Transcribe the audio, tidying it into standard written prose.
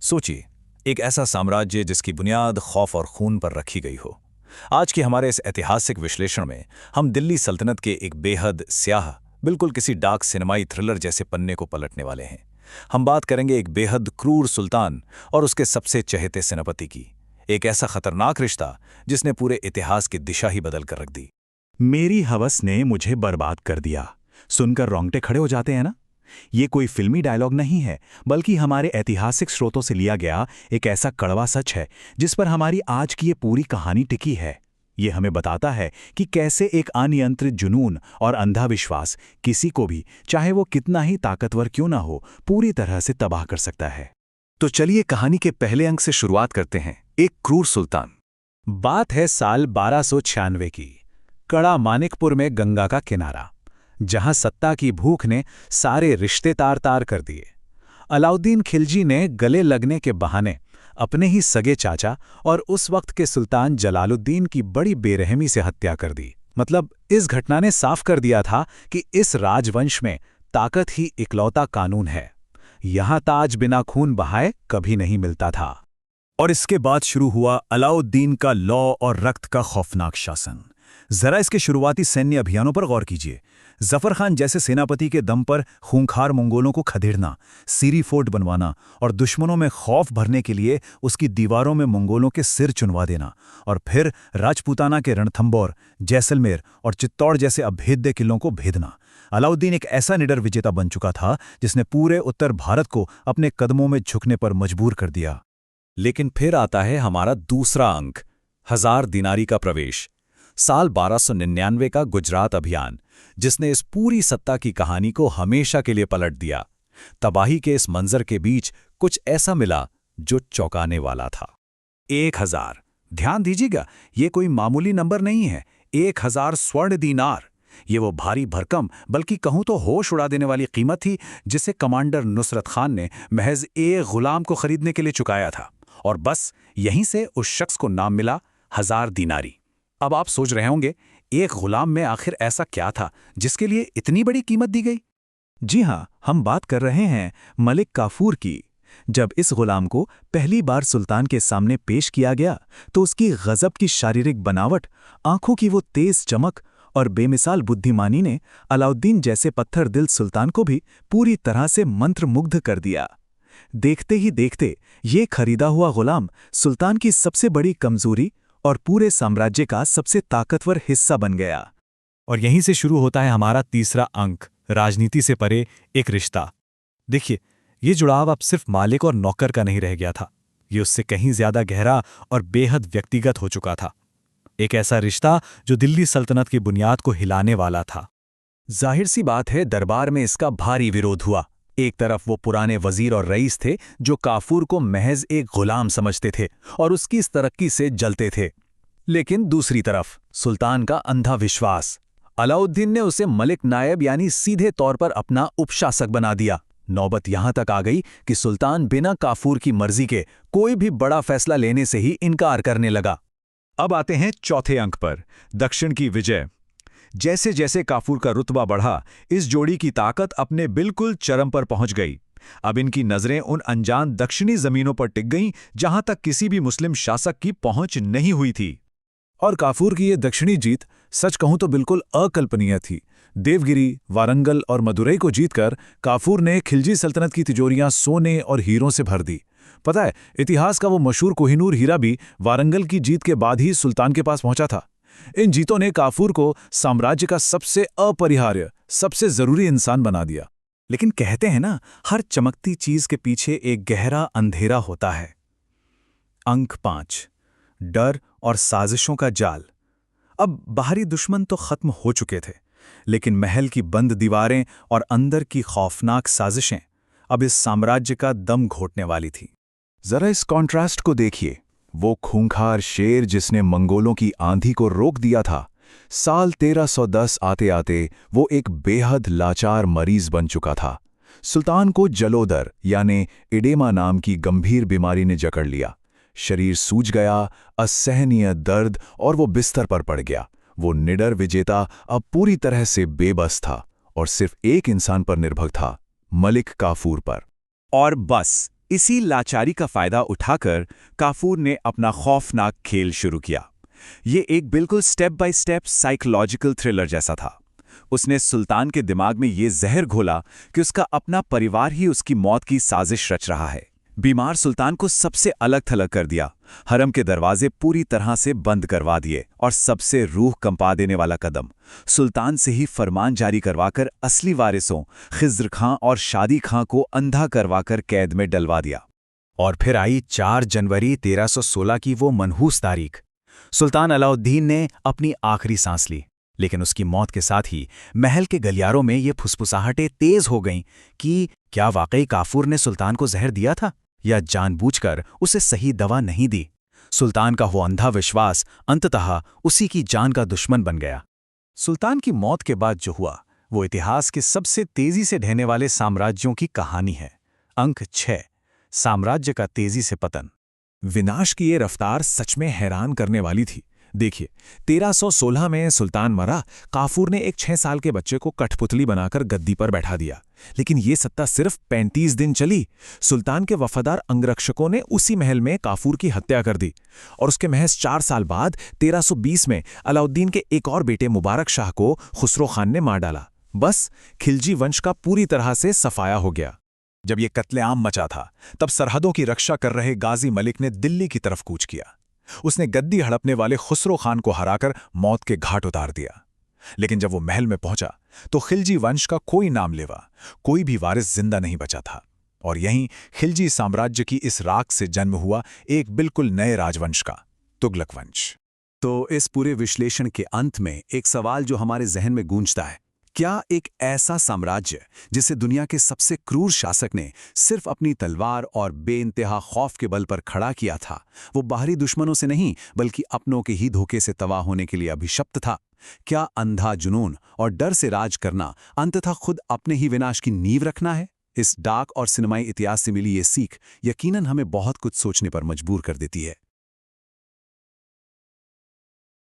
सोचिए, एक ऐसा साम्राज्य जिसकी बुनियाद खौफ और खून पर रखी गई हो। आज के हमारे इस ऐतिहासिक विश्लेषण में हम दिल्ली सल्तनत के एक बेहद स्याह, बिल्कुल किसी डार्क सिनेमाई थ्रिलर जैसे पन्ने को पलटने वाले हैं। हम बात करेंगे एक बेहद क्रूर सुल्तान और उसके सबसे चहेते सेनापति की। एक ऐसा खतरनाक रिश्ता जिसने पूरे इतिहास की दिशा ही बदल कर रख दी। मेरी हवस ने मुझे बर्बाद कर दिया। सुनकर रोंगटे खड़े हो जाते हैं ना। ये कोई फिल्मी डायलॉग नहीं है, बल्कि हमारे ऐतिहासिक स्रोतों से लिया गया एक ऐसा कड़वा सच है जिस पर हमारी आज की ये पूरी कहानी टिकी है। ये हमें बताता है कि कैसे एक अनियंत्रित जुनून और अंधा विश्वास किसी को भी, चाहे वो कितना ही ताकतवर क्यों ना हो, पूरी तरह से तबाह कर सकता है। तो चलिए कहानी के पहले अंक से शुरुआत करते हैं। एक क्रूर सुल्तान। बात है साल 1296 की। कड़ा मानिकपुर में गंगा का किनारा, जहां सत्ता की भूख ने सारे रिश्ते तार तार कर दिए। अलाउद्दीन खिलजी ने गले लगने के बहाने अपने ही सगे चाचा और उस वक्त के सुल्तान जलालुद्दीन की बड़ी बेरहमी से हत्या कर दी। मतलब इस घटना ने साफ कर दिया था कि इस राजवंश में ताकत ही इकलौता कानून है। यहां ताज बिना खून बहाए कभी नहीं मिलता था। और इसके बाद शुरू हुआ अलाउद्दीन का लौ और रक्त का खौफनाक शासन। जरा इसके शुरुआती सैन्य अभियानों पर गौर कीजिए। जफर खान जैसे सेनापति के दम पर खूंखार मंगोलों को खदेड़ना, सीरी फोर्ट बनवाना और दुश्मनों में खौफ भरने के लिए उसकी दीवारों में मंगोलों के सिर चुनवा देना, और फिर राजपूताना के रणथंबोर, जैसलमेर और चित्तौड़ जैसे अभेद्य किलों को भेदना। अलाउद्दीन एक ऐसा निडर विजेता बन चुका था जिसने पूरे उत्तर भारत को अपने कदमों में झुकने पर मजबूर कर दिया। लेकिन फिर आता है हमारा दूसरा अंक, 1000 दिनारी का प्रवेश। साल 1299 का गुजरात अभियान, जिसने इस पूरी सत्ता की कहानी को हमेशा के लिए पलट दिया। तबाही के इस मंजर के बीच कुछ ऐसा मिला जो चौंकाने वाला था। 1000, ध्यान दीजिएगा, ये कोई मामूली नंबर नहीं है। 1000 स्वर्ण दीनार। ये वो भारी भरकम, बल्कि कहूं तो होश उड़ा देने वाली कीमत थी जिसे कमांडर नुसरत खान ने महज एक गुलाम को खरीदने के लिए चुकाया था। और बस यहीं से उस शख्स को नाम मिला 1000 दीनारी। अब आप सोच रहे होंगे, एक गुलाम में आखिर ऐसा क्या था जिसके लिए इतनी बड़ी कीमत दी गई? जी हाँ, हम बात कर रहे हैं मलिक काफूर की। जब इस गुलाम को पहली बार सुल्तान के सामने पेश किया गया तो उसकी गजब की शारीरिक बनावट, आंखों की वो तेज चमक और बेमिसाल बुद्धिमानी ने अलाउद्दीन जैसे पत्थर दिल सुल्तान को भी पूरी तरह से मंत्रमुग्ध कर दिया। देखते ही देखते ये खरीदा हुआ गुलाम सुल्तान की सबसे बड़ी कमजोरी और पूरे साम्राज्य का सबसे ताकतवर हिस्सा बन गया। और यहीं से शुरू होता है हमारा तीसरा अंक, राजनीति से परे एक रिश्ता। देखिए, ये जुड़ाव अब सिर्फ मालिक और नौकर का नहीं रह गया था। ये उससे कहीं ज्यादा गहरा और बेहद व्यक्तिगत हो चुका था। एक ऐसा रिश्ता जो दिल्ली सल्तनत की बुनियाद को हिलाने वाला था। जाहिर सी बात है, दरबार में इसका भारी विरोध हुआ। एक तरफ वो पुराने वजीर और रईस थे जो काफूर को महज एक गुलाम समझते थे और उसकी इस तरक्की से जलते थे। लेकिन दूसरी तरफ सुल्तान का अंधा विश्वास। अलाउद्दीन ने उसे मलिक नायब यानी सीधे तौर पर अपना उपशासक बना दिया। नौबत यहां तक आ गई कि सुल्तान बिना काफूर की मर्जी के कोई भी बड़ा फैसला लेने से ही इनकार करने लगा। अब आते हैं चौथे अंक पर, दक्षिण की विजय। जैसे जैसे काफूर का रुतबा बढ़ा, इस जोड़ी की ताकत अपने बिल्कुल चरम पर पहुंच गई। अब इनकी नजरें उन अनजान दक्षिणी जमीनों पर टिक गईं जहां तक किसी भी मुस्लिम शासक की पहुंच नहीं हुई थी। और काफूर की ये दक्षिणी जीत, सच कहूं तो बिल्कुल अकल्पनीय थी। देवगिरी, वारंगल और मदुरई को जीतकर काफूर ने खिलजी सल्तनत की तिजोरियां सोने और हीरों से भर दी। पता है, इतिहास का वो मशहूर कोहिनूर हीरा भी वारंगल की जीत के बाद ही सुल्तान के पास पहुंचा था। इन जीतों ने काफूर को साम्राज्य का सबसे अपरिहार्य, सबसे जरूरी इंसान बना दिया। लेकिन कहते हैं ना, हर चमकती चीज के पीछे एक गहरा अंधेरा होता है। अंक 5, डर और साजिशों का जाल। अब बाहरी दुश्मन तो खत्म हो चुके थे, लेकिन महल की बंद दीवारें और अंदर की खौफनाक साजिशें अब इस साम्राज्य का दम घोटने वाली थी। जरा इस कॉन्ट्रास्ट को देखिए। वो खूंखार शेर जिसने मंगोलों की आंधी को रोक दिया था, साल 1310 आते आते वो एक बेहद लाचार मरीज बन चुका था। सुल्तान को जलोदर यानी इडेमा नाम की गंभीर बीमारी ने जकड़ लिया। शरीर सूज गया, असहनीय दर्द, और वो बिस्तर पर पड़ गया। वो निडर विजेता अब पूरी तरह से बेबस था और सिर्फ एक इंसान पर निर्भर था, मलिक काफूर पर। और बस इसी लाचारी का फायदा उठाकर काफूर ने अपना खौफनाक खेल शुरू किया। ये एक बिल्कुल step by step psychological thriller जैसा था। उसने सुल्तान के दिमाग में ये जहर घोला कि उसका अपना परिवार ही उसकी मौत की साजिश रच रहा है। बीमार सुल्तान को सबसे अलग थलग कर दिया, हरम के दरवाजे पूरी तरह से बंद करवा दिए और सबसे रूह कंपा देने वाला कदम, सुल्तान से ही फरमान जारी करवाकर असली वारिसों खिज्र खां और शादी खां को अंधा करवाकर कैद में डलवा दिया। और फिर आई 4 जनवरी 1316 की वो मनहूस तारीख। सुल्तान अलाउद्दीन ने अपनी आखिरी सांस ली, लेकिन उसकी मौत के साथ ही महल के गलियारों में ये फुसफुसाहटें तेज हो गईं कि क्या वाकई काफूर ने सुल्तान को जहर दिया था या जानबूझकर उसे सही दवा नहीं दी। सुल्तान का वो अंधा विश्वास अंततः उसी की जान का दुश्मन बन गया। सुल्तान की मौत के बाद जो हुआ वो इतिहास के सबसे तेजी से ढहने वाले साम्राज्यों की कहानी है। अंक 6, साम्राज्य का तेजी से पतन। विनाश की ये रफ्तार सच में हैरान करने वाली थी। देखिए, 1316 में सुल्तान मरा, काफूर ने एक 6 साल के बच्चे को कठपुतली बनाकर गद्दी पर बैठा दिया। लेकिन ये सत्ता सिर्फ 35 दिन चली। सुल्तान के वफादार अंगरक्षकों ने उसी महल में काफूर की हत्या कर दी और उसके महज 4 साल बाद 1320 में अलाउद्दीन के एक और बेटे मुबारक शाह को खुसरो खान ने मार डाला। बस खिलजी वंश का पूरी तरह से सफाया हो गया। जब ये कत्लेआम मचा था, तब सरहदों की रक्षा कर रहे गाजी मलिक ने दिल्ली की तरफ कूच किया। उसने गद्दी हड़पने वाले खुसरो खान को हराकर मौत के घाट उतार दिया। लेकिन जब वो महल में पहुंचा तो खिलजी वंश का कोई नाम लेवा, कोई भी वारिस जिंदा नहीं बचा था। और यहीं खिलजी साम्राज्य की इस राख से जन्म हुआ एक बिल्कुल नए राजवंश का, तुगलक वंश। तो इस पूरे विश्लेषण के अंत में एक सवाल जो हमारे जहन में गूंजता है, क्या एक ऐसा साम्राज्य जिसे दुनिया के सबसे क्रूर शासक ने सिर्फ अपनी तलवार और बेइंतहा खौफ के बल पर खड़ा किया था, वो बाहरी दुश्मनों से नहीं बल्कि अपनों के ही धोखे से तबाह होने के लिए अभिशप्त था? क्या अंधा जुनून और डर से राज करना अंततः खुद अपने ही विनाश की नींव रखना है? इस डार्क और सिनेमाई इतिहास से मिली ये सीख यकीनन हमें बहुत कुछ सोचने पर मजबूर कर देती है।